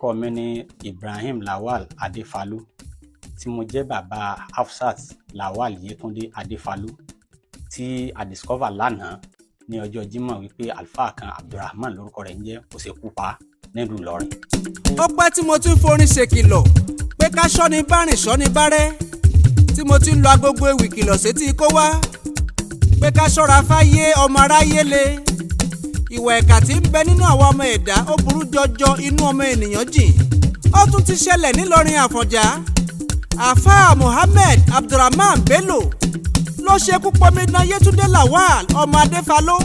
orúkọ mi ní Ibrahim Lawal Adéfalú tí mo jẹ́ bàbá Hafsat Lawal Yétúndé Adéfalú tí a discover lánàá ní ọjọ́ Jímọ̀ wípé àlùfáà kan Abdulrahman lórúkọ rẹ̀ ń jẹ́ kò ṣe kú pa nílùú Ìlọrin. Ó pẹ́ tí mo ti ń forin ṣèkìlọ̀ pé ká ṣọ́ni bá rìn ṣọ́ni bá rẹ́, tí mo ti ń lo agogo ewì kìlọ̀ sétí kó wá pé ká ṣọ́ra fáyé ọmọ aráyé le. Ìwà ẹ̀ka tí ń bẹ nínú àwọn ọmọ ẹ̀dá ó burú jọjọ, inú ọmọ ènìyàn jìn. Ó tún ti ṣẹlẹ̀ nílọrin Àfọ̀njá. Àfáà Mohammed Abdulrahman Bello ló ṣekú pọmidán Yétúndé Lawal ọmọ Adéfalú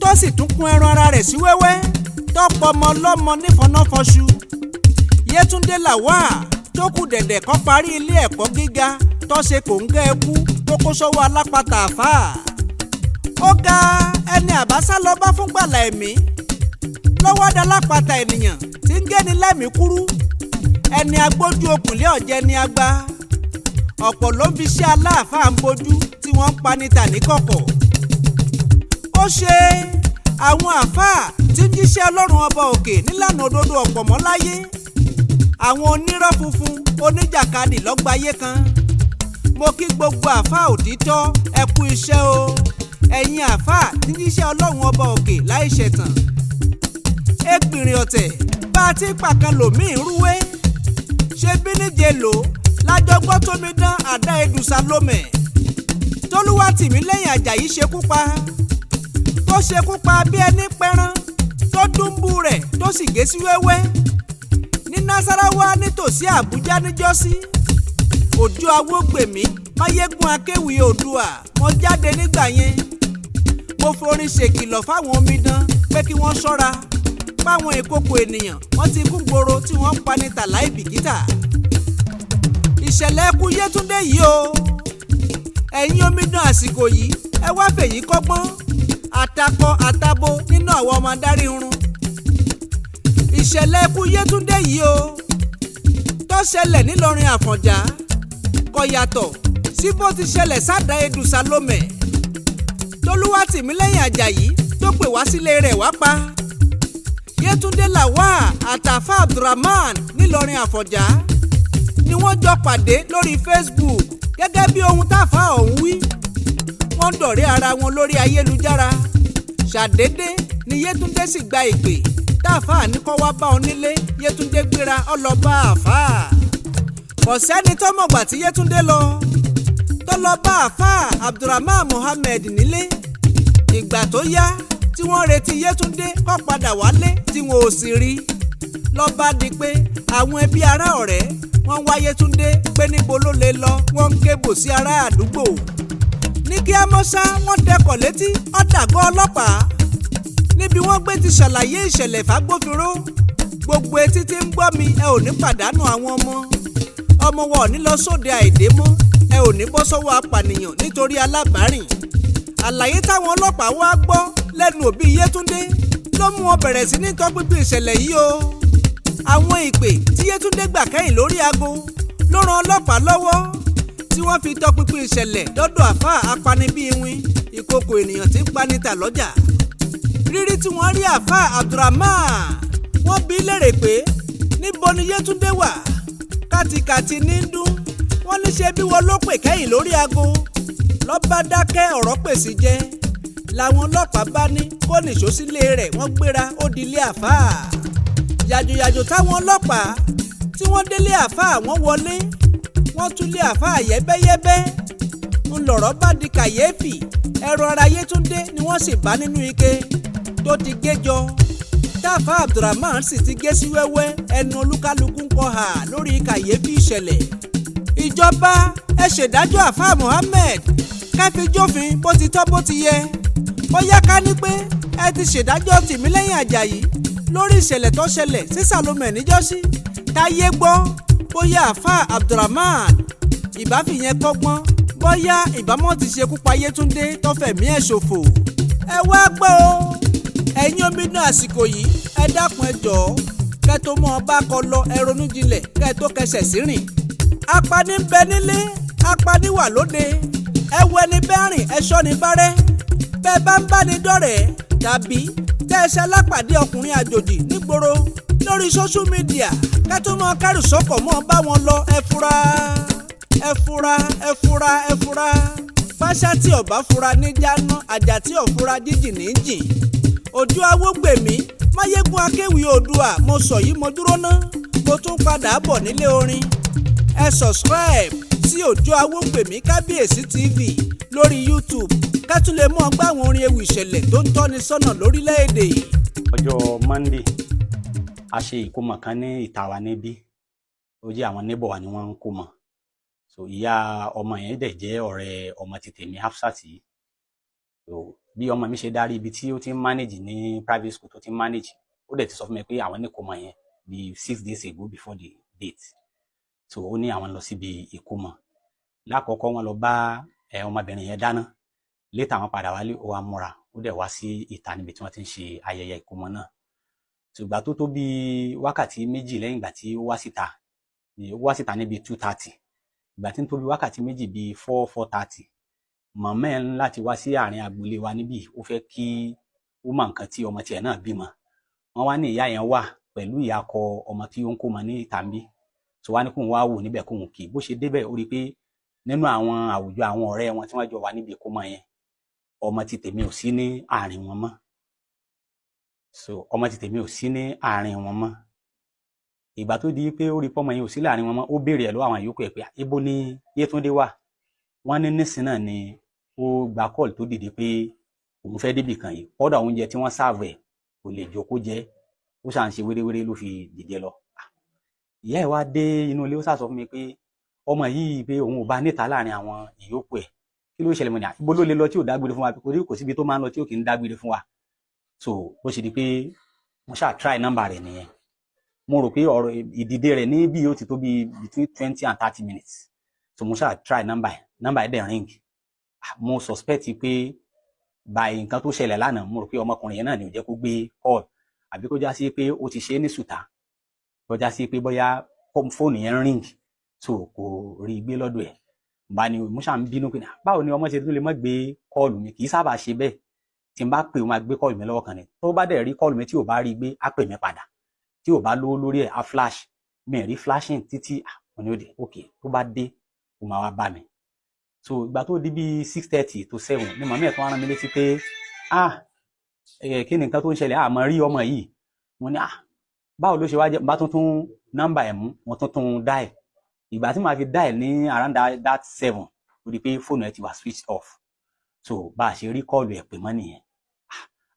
tó sì tún kún ẹran ara rẹ̀ sí wẹ́wẹ́ tọ́pọ̀ ọmọ ọlọ́mọ nífọ̀nàfọ̀ṣù. Yétúndé Lawal tó kù dẹ̀dẹ̀ kó parí ilé ẹ̀kọ́ gíga tó ṣe kòńgẹ́ ẹkú tó kó sọ́wọ́ alápatà àfáà. Ó ga ẹni àbáṣá lọ bá fún gbàlà ẹ̀mí lọ́wọ́ dalápatà ènìyàn tí ń gẹ́ni lẹ́mìí kúrú. Ẹni agbójú okùnlé ọ̀jẹ̀ ni agba. Ọ̀pọ̀ ló ń fi ṣe aláàfáà ń bojú tí wọ́n ń pa níta níkọ̀kọ̀. Ó ṣe àwọn àfáà tí ń jíṣẹ́ Ọlọ́run ọba òkè nílànà òdodo ọ̀pọ̀ mọ́ láyé. Àwọn onírọ́ funfun oníjàkadì lọ́gbàáyé kan. Mo kí gbogbo àfáà òtítọ́ ẹ kú iṣẹ́ o. Ẹ̀yin àfáà tí ń jíṣẹ́ Ọlọ́run ọba òkè láì ṣẹ̀tàn. Ẹgbìnrin ọ̀tẹ̀ bá a ti pàkan lòmíì rúwé. Ṣé bí níje lò lájọgbọ́ tómi dán àdá Edu Salome. Tolúwatìmílẹ́yìn Àjàyí ṣekú pa. Tó ṣekú pa bí ẹni pẹran tó dúnbú rẹ̀ tó sì gé sí wẹ́wẹ́. Ní Nasarawa nítòsí Àbújá níjọ́sí. Òjò Awógbèmí Máyégún Akéwì Oòduà mo jáde nígbà yẹn. Mo forin ṣèkìlọ̀ fáwọn omidan pé kí wọ́n ṣọ́ra fáwọn ìkòkò ènìyàn wọ́n ti kún gbòòrò tí wọ́n ń pa ní tàláì bìkítà. Ìṣẹ̀lẹ̀ ẹkú Yétúndé yìí o. Ẹ̀yin omidan àsìkò yìí ẹ wá fèyí kọ́gbọ́n àtakọ àtabo nínú àwọn ọmọ adarí irun. Ìṣẹ̀lẹ̀ ẹkú Yétúndé yìí o tó ṣẹlẹ̀ nílọrin Àfọ̀njá kò yàtọ̀ sí bó ti ṣẹlẹ̀ sádà Edu Salome. Tolúwatìmílẹ́yìn Àjàyí tó pè wá sílé rẹ̀ wá pa. Yétúndé Lawal àtàfà Abdulrahman nílọrin Àfọ̀njá ni wọ́n jọ pàdé lórí Facebook gẹ́gẹ́ bí ohun táfà ọ̀hún wí. Wọ́n dọ̀rẹ́ ara wọn lórí ayélujára. Ṣàdédé ni Yétúndé sì gba ìpè táfà ní kó wá bá ọ nílé. Yétúndé gbéra ó lọ bá àfáà. Kò sẹ́ni tó mọ̀gbà tí Yétúndé lọ tó lọ bá àfáà Abdulrahman Mohammed nílé. Ìgbà tó yá tí wọ́n retí Yétúndé kó padà wálé tí wọn ò sì rí. Ló bá di pé àwọn ẹbí ará ọ̀rẹ́ wọ́n wá Yétúndé pé níbo ló lè lọ, wọ́n ń kébò sí ará àdúgbò. Ní kí á mọ́ ṣá wọ́n dẹkọ̀ létí ọ̀dàgọ́ ọlọ́pàá. Níbi wọ́n gbé ti ṣàlàyé ìṣẹ̀lẹ̀ fágbófinró. Gbogbo etí tí ń gbọ́ mi ẹ ò ní pàdánù àwọn ọmọ. Ọmọ wa ò ní lọ sóde àìdé mọ́. Ẹ ò ní bọ́ sọ́wọ́ apànìyàn nítorí alábàárìn. Àlàyé táwọn ọlọ́pàá wá gbọ́ lẹ́nu òbí Yétúndé ló mú wọn bẹ̀rẹ̀ sí ní tọpinpin ìṣẹ̀lẹ̀ yìí o. Àwọn ìpè tí Yétúndé gbà kẹ́yìn lórí aago ló ran ọlọ́pàá lọ́wọ́ tí wọ́n fi tọpinpin ìṣẹ̀lẹ̀ dọ́dọ̀ àfáà apanibíiwin ìkòkò ènìyàn tí ń panita lọ́jà. Rírí tí wọ́n rí àfáà Abdulrahman wọ́n bi léèrè pé níbo ni Yétúndé wà. Kàtìkàtì ní ń dún. Wọ́n ní ṣe bí wọ́n ló pè kẹ́yìn lórí aago. Ló bá dákẹ́ ọ̀rọ̀ pèsè jẹ́. Làwọn ọlọ́pàá bá ní kó nìṣó sílé rẹ̀ wọ́n gbéra ó di ilé àfáà. Yàjòyàjò táwọn ọlọ́pàá tí wọ́n délé àfáà wọ́n wọlé. Wọ́n tún lé àfáà yẹ́bẹ́yẹ́bẹ́. Ń lọ̀rọ̀ bá di kàyéfì. Ẹ̀rọ ara Yétúndé ni wọ́n sì bá nínú ike tó ti géjọ. Táfà Abdulrahman sì ti gé sí wẹ́wẹ́ ẹnu olúkálukú ń kọ hà lórí kàyéfì ìṣẹ̀lẹ̀. Ìjọba ẹ ṣèdájọ́ àfáà Mohammed ká fi jófin bó ti tọ́ bó ti yẹ. Bóyá ká ní pé ẹ ti ṣèdájọ́ Tìmílẹ́yìn Àjàyí lórí ìṣẹ̀lẹ̀ tó ṣẹlẹ̀ sí Salome níjọ́sí. Táyé gbọ́ bóyá àfáà Abdulrahman ìbá fìyẹn kọ́gbọ́n bóyá ìbámọ́ ti ṣekú pa Yétúndé tó fẹ̀mí ẹ̀ ṣòfò. Ẹ wá gbọ́ o. Ẹ̀yin omidan àsìkò yìí ẹ dákun ẹ jọ̀ọ́ kẹ́ tó mọ́ ọba kọ lọ ẹ ronú jinlẹ̀ kẹ́ tó kẹsẹ̀ sí rìn. Apani ń bẹ nílé apani wà lóde. Ẹ wọ ẹni bẹ́ẹ̀ rìn ẹ ṣọ́ ni bárẹ́. Bẹ́ẹ̀ bá ń bá ni dọ́rẹ̀ẹ́ tàbí tẹ́ ẹ ṣe alápàdé ọkùnrin àjòjì nígboro lórí social media ká tó mọ kárù sọ́kọ̀ mọ́ bá wọn lọ ẹ fura ẹ fura ẹ fura ẹ fura pàṣà tí ọba fura ní jáná àjà tí ọ̀fura jíjìn ní jìn Òjó Awógbèmí Máyégún akéwì Oòduà mo sọ yìí mo dúró ná mo tún padà bọ̀ nílé orin ẹ subscribe sí Òjó Awógbèmí Kábíyèsí TV lórí YouTube ká tún lè mọ̀ gbọ́ àwọn orin ewì ìṣẹ̀lẹ̀ tó ń tọ́ni sọ́nà lórílẹ̀‐èdè yìí. Ọjọ́ Monday a ṣe ìkómọ kan ní ìta wa níbí ó jẹ́ àwọn neighbor wa ni wọ́n ń kómọ so ìyá ọmọ yẹn dẹ̀ jẹ́ ọ̀rẹ́ ọmọ ti tèmi Hafsat yìí so bí ọmọ mi ṣe darí ibi tí ó ti ń manage ní private school tó ti ń manage ó dẹ̀ ti sọ fún mi pé àwọn ní ìkómọ yẹn bí 6 days ago before the date so ó ní àwọn lọ síbi ìkómọ lákọ̀ọ́kọ́ wọn lọ bá ọmọbìnrin yẹn dáná létà wọn padà wálé ó wá múra ó dẹ̀ wá sí ìta níbi tí wọ́n ti ń ṣe ayẹyẹ ìkómọ náà ṣùgbà tó bí wákàtí méjì lẹ́yìn ìgbà tí ó wá síta níbi 2:30 ìgbà tí ń tó bí wákàtí méjì bíi 4:30 màmá ẹ̀ ń láti wá sí àárín agboolé wa níbí ó fẹ́ kí ó mọ nǹkan tí ọmọ tiẹ̀ náà bímọ wọ́n wá ní ìyá yẹn wà pẹ̀lú ìyá akọ ọmọ tí ó ń kómọ ní ìta níbí tó wá ní kóun wá wò níbẹ̀ kóun kì í bó ṣe débẹ̀ ó rí i pé nínú àwọn àwùjọ àwọn ọ̀rẹ́ wọn tí wọ́n jọ wà níbi ìkómọ yẹn ọmọ ti tèmi ò sí ní àárín wọn mọ́ so ọmọ ti tèmi ò sí ní àárín wọn mọ́ ìgbà tó di pé ó rí pọ́mọ yẹn ò sí láàrin wọn mọ́ ó béèrè ẹ̀ lọ́wọ́ àwọn yòókù ẹ̀ pé ibo ni Yétúndé wà wọ́n ní nísìn náà ni ó gba kọ́ọ̀lù tó dìde pé òun fẹ́ débì kan yìí kọ́dà oúnjẹ tí wọ́n sáàbù ẹ̀ kò lè jókòó jẹ ó ṣà ń ṣe wéréwéré ló fi dìde lọ ìyá ẹ̀ wá dé inú ilé ó sà sọ fún mi pé ọmọ yìí pé òun ò bá níta láàrin àwọn ìyókù ẹ̀ kí ló ṣẹlẹ̀ mọ́ ni ibo ló lè lọ tí ò dágbére fún wa kò síbi tó máa ń lọ tí ò kì í dágbére fún wa so bó ṣe di pé mo ṣáà try nọ́mbà rẹ̀ nìyẹn mo rò pé ọ̀rọ̀ ìdìde rẹ̀ ní bí ó ti tó bí between 20 and 30 minutes so mo ṣáà try nọ́mbà ẹ̀ dẹ̀ ring mo suspect pé by nǹkan tó ṣẹlẹ̀ lánàá mo rò pé ọmọkùnrin yẹn náà ni ò jẹ́ kó gbé call àbí kó já sí pé ó ti ṣe é ní sùtá kó já sí pé bóyá fóònù yẹn ring so kò rí gbé lọ́dọ̀ ẹ̀ bá ní mo ṣáà ń bínú pé báwo ni ọmọ ṣe tó lè má gbé call mi kì í sábà ṣe bẹ́ẹ̀ tí n bá pè ó máa gbé call mi lọ́wọ́ kan ni tó bá dẹ̀ rí call mi tí ò bá rí gbé á pè mí padà tí ò bá lówó lórí ẹ̀ á flash mi rí flashing títí mo ní ó dé ok tó bá dé ó máa wá bá mi so ìgbà tó di bí 6:30 to 7 ni màmí ẹ̀ tó rán mi létí pé kí ni nǹkan tó ń ṣẹlẹ̀ àmọ́ rí ọmọ yìí mo ní báwo ló ṣe wá jẹ́ bá tuntun nọ́mbà ẹ̀ mú mo tuntun dial ìgbà tí màá fi dial ní around that 7 ó rí pé fóònù ẹ̀ ti wà switched off so bá a ṣe rí kọ́ọ̀lù ẹ̀ pè mọ́ nìyẹn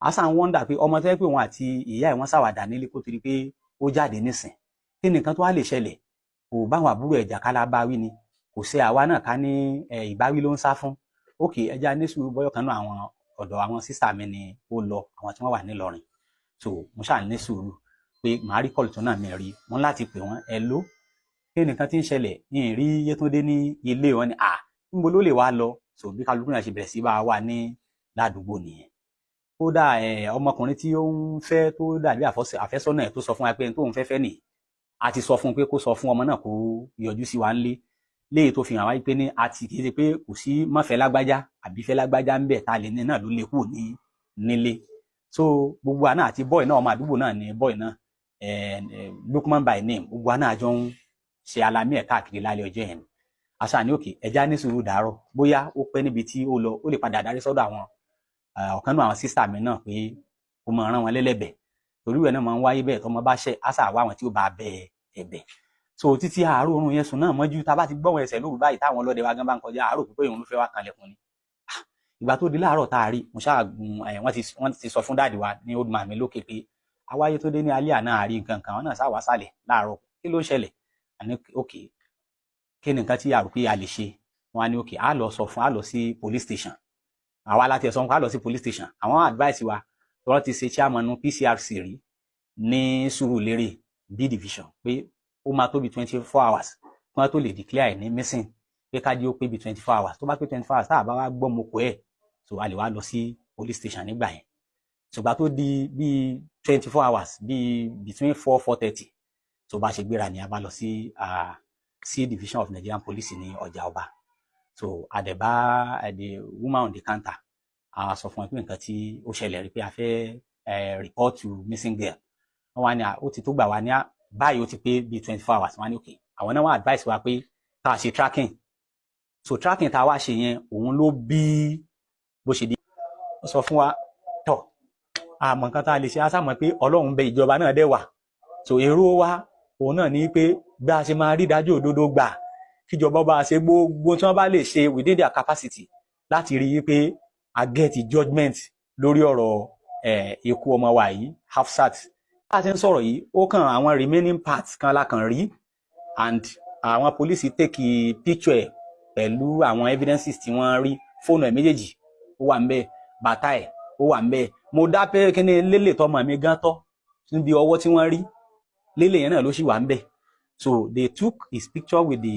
a sàn wọ́ndà pé ọmọ tó yẹ pé òun àti ìyá ẹ̀ wọ́n ṣàwàdà nílé kó torí pé ó jáde nísìn kí nìkan tó wá lè ṣẹlẹ̀ kò báwọn àbúrò ẹ̀jà kálá bá wí ni kò ṣe àwa náà ká ní ìbáwí ló ń sá fún òkè ẹja ní sùúrù bọ́yọ̀ kan náà àwọn ọ̀dọ̀ àwọn sísà mi ni ó lọ àwọn tí wọ́n wà nílọrin so mo ṣáà ní sùúrù pé màá rí kọ́ọ̀lù tó náà mi rí wọn láti pè wọ́n ẹ ló kí nìkan tí ń ṣẹlẹ̀ yìí rí Yétúndé ní ilé wọn ni níbo ló lè wá lọ so bí kálukú náà ṣe bẹ̀rẹ̀ sí bá a wà ní ládùúgbò nìyẹn kódà ọmọkùnrin tí ó ń fẹ́ tó dàbí àfẹ́sọ́nà ẹ̀ tó sọ fún wa pé tó ń fẹ́fẹ́ nì a ti sọ fún un pé kó sọ fún ọmọ náà kó yọjú sí wa ńlé léyìí tó fi hàn wáyé pé ní àti kì í ṣe pé kò sí mọ́fẹ́ lágbájá àbí fẹ́ lágbájá ń bẹ̀ tá a lè ní náà ló lè kú nílé so gbogbo àná àti bọ́ọ̀ náà ọmọ àdúgbò náà ni bọ́ọ̀ náà Lukman by name gbogbo àná àjọ ń ṣe alamí ẹ̀ káàkiri lálẹ́ ọjọ́ yẹn àṣà ní òkè ẹja ní sùúrù dàárọ̀ bóyá ó pẹ́ níbi tí ó lọ ó lè padà darí sọ́dọ̀ àwọn ọ̀kan náà àwọn sísà mi náà pé ó máa rán wọn lẹ́lẹ́bẹ̀ torí ìwé náà máa ń wáyé bẹ́ẹ̀ tọmọ bá ṣẹ̀ àṣà wá àwọn tí ó bá bẹ ẹ̀bẹ̀ so títí àárọ̀ oorun yẹn sùn náà mọ́jú tá a bá ti gbọ́wọ́ ẹsẹ̀ lóru báyìí táwọn ọlọ́dẹ wa gan bá ń kọjá àárọ̀ pípé òun ló fẹ́ wá kanlẹ̀kùn ni ìgbà tó di láàárọ̀ tá a rí mo ṣáà gun wọ́n ti sọ fún dáàdì wa ní old man mi lókè pé awáyé tó dé ní alẹ́ àná àárí nǹkan kan wọn náà sáwà sálẹ̀ láàárọ̀ kí ló ń ṣẹlẹ̀ àní òkè kí ni nǹkan tí a rò pé a lè ṣe wọn á ní òkè á lọ sí police station àwa láti ẹ̀sọ́ nǹkan á lọ sí police station àwọn advice wa tọ́lọ́ ti ṣe chairman PCRC rí ní Sùúrùlérè B division pé ó máa tó bí 24 hours kí wọ́n tó lè declare ní missing pé kájí ó pé bí 24 hours tó bá pé 24 hours tá a bá wá gbọ́ moko ẹ̀ so a lè wá lọ sí police station nígbà yẹn ṣùgbọ́n tó di bí 24 hours bí between 4-4:30 so bá ṣe gbéra ni a bá lọ sí C division of Nigerian Police ní Ọjà Ọba so àdẹ̀bá the woman on the counter a sọ fún ẹ pé nǹkan tí ó ṣẹlẹ̀ rí pé a fẹ́ report to missing girl wọ́n wá ní ó ti tó gbà wá ní báyìí ó ti pé bíi 24 hours wọ́n ní okay àwọn náà wọ́n advice wa pé ká ṣe tracking so tracking tá a wá ṣe yẹn òun ló bí bó ṣe di ó sọ fún wa tọ àmọ́ nǹkan tá a lè ṣe á sàmọ́ pé Ọlọ́run bẹ ìjọba náà dẹ̀ wà so èrò wa òun náà ní pé bí a ṣe máa rí dájú òdodo gbà kíjọba bá ṣe gbogbo tí wọ́n bá lè ṣe within their capacity láti rí i pé a get judgement lórí ọ̀rọ̀ ikú ọmọ wa yìí Hafsat bá a ti ń sọ̀rọ̀ yìí ó kàn àwọn remaining parts kan la kàn rí and àwọn police take picture ẹ̀ pẹ̀lú àwọn evidences tí wọ́n rí fóònù ẹ̀ méjèèjì ó wà ń bẹ̀ bàtà ẹ̀ ó wà ń bẹ̀ mo dá pé kíní lélè tọmọ mi gan tọ́ níbi ọwọ́ tí wọ́n rí lélè yẹn náà ló sì wà ń bẹ̀ so they took his picture with the